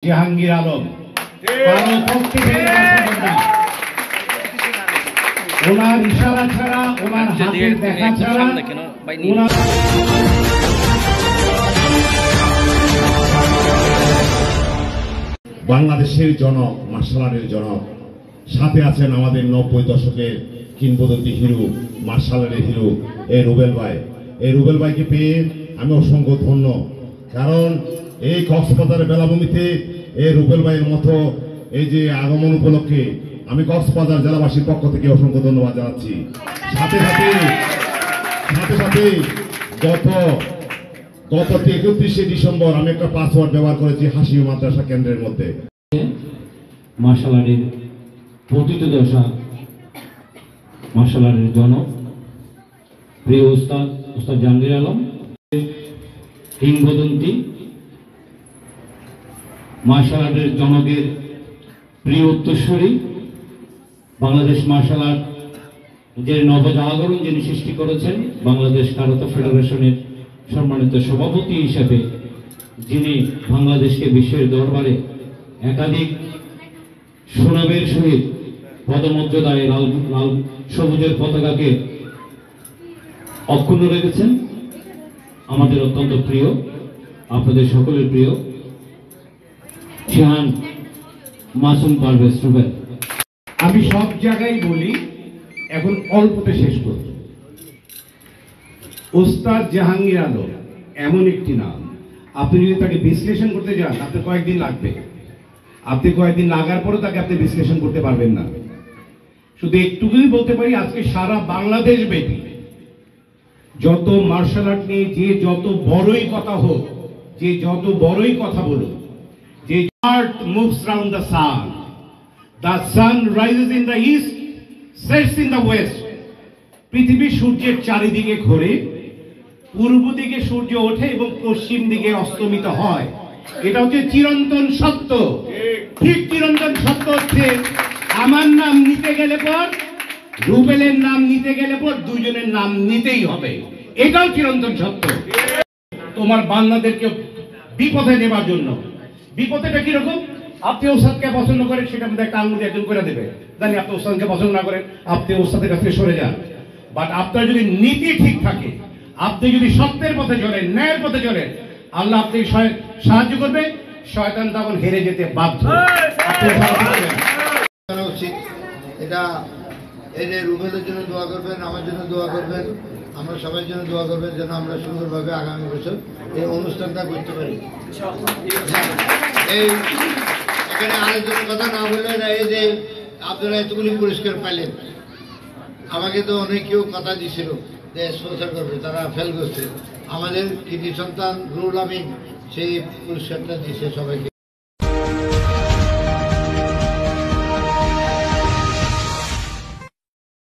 জাহাঙ্গীর আলম, ওনার ইশারা ছাড়া, ওনার হাতের দেখা ছাড়া বাংলাদেশের জনক, মার্শাল আর্টের জনক, সাথে আছেন আমাদের 90 দশকের কিংবদন্তি হিরো, মার্শাল আর্টের হিরো এই রুবেল ভাই। এই রুবেল ভাইকে পেয়ে আমি অসংখ্য ধন্য, কারণ এই কক্সবাজারের বেলাভূমিতে এই রুবেল ভাইয়ের মতো এই যে আগমন উপলক্ষে আমি কক্সবাজার জেলাবাসীর পক্ষ থেকে অসংখ্য ধন্যবাদ জানাচ্ছি। সাথে সাথে গত 31শে ডিসেম্বর আমি একটা পাসওয়ার্ড ব্যবহার করেছি হাসি মাদ্রাসা কেন্দ্রের মধ্যে। মার্শাল আর্টের পতিত দশা, মার্শাল আর্টের জনক প্রিয় উস্তাদ জাহাঙ্গীর আলম, কিংবদন্তি মার্শাল আর্টের জনকের প্রিয় উত্তরসূরি, বাংলাদেশ মার্শাল আর্ট যে নবজাগরণ যিনি সৃষ্টি করেছেন, বাংলাদেশ কারাতে ফেডারেশনের সম্মানিত সভাপতি হিসেবে যিনি বাংলাদেশকে বিশ্বের দরবারে একাধিক সুনামের সহিত পদমর্যাদায় লাল সবুজের পতাকাকে অক্ষুণ্ণ রেখেছেন, আমাদের অত্যন্ত প্রিয়, আপনাদের সকলের প্রিয় শিহান মাসুম পারভেজ রুবেল। আমি সব জায়গায় বলি, এখন অল্পতে শেষ করব। ওস্তাদ জাহাঙ্গীর আলম এমন একটি নাম, আপনি যদি তাকে বিশ্লেষণ করতে যান আপনার কয়েকদিন লাগবে। আপনি কয়েকদিন লাগার পরও তাকে আপনি বিশ্লেষণ করতে পারবেন না। শুধু একটুকুই বলতে পারি, আজকে সারা বাংলাদেশ ব্যাপী যত মার্শাল আর্ট নিয়ে যে যত বড়ই কথা হোক, যে যত বড়ই কথা বলুক, যে art moves round the sun, the sun rises in the east, sets in the West. পৃথিবী সূর্যের চারিদিকে ঘোরে, পূর্ব দিকে সূর্য ওঠে এবং পশ্চিম দিকে অস্তমিত হয়। এটা হচ্ছে চিরন্তন সত্য। ঠিক চিরন্তন সত্য হচ্ছে আমার নাম নিতে গেলে পর, রুবেলের নাম নিতে গেলে পর দুজনের নাম নিতেই হবে। এটাও চিরন্তন সত্য। তোমার বান্দাদেরকে বিপথে নেবার জন্য, বিপথেটা কিরকম? আপনি ওস্তাদকে পছন্দ করেন, সেটা মধ্যে একটা আঙুল একজন করে দেবে, জানি আপনি ওস্তাদকে পছন্দ না করেন, আপনি ওস্তাদের কাছ থেকে সরে যান। বাট আপনার যদি নীতি ঠিক থাকে, আপনি যদি সত্যের পথে চলেন, ন্যায়ের পথে চলেন, আল্লাহ আপনাকে সাহায্য করবে, শয়তান তখন হেরে যেতে বাধ্য। এটা এই যে রুবেলের জন্য দোয়া করবেন, আমার জন্য দোয়া করবেন, আমরা সবার জন্য দোয়া করবেন যেন আমরা সুন্দরভাবে আগামী বছর এই অনুষ্ঠানটা করতে পারি। এই এখানে আরেকজনের কথা না বললে না, এই যে আপনারা এতগুলি পুরস্কার পাইলেন, আমাকে তো অনেক কেউ কথা দিছিল যে স্পন্সর করবে, তারা ফেল করছে। আমাদের কৃতি সন্তান রুহুল আমিন সেই পুরস্কারটা দিচ্ছে সবাইকে।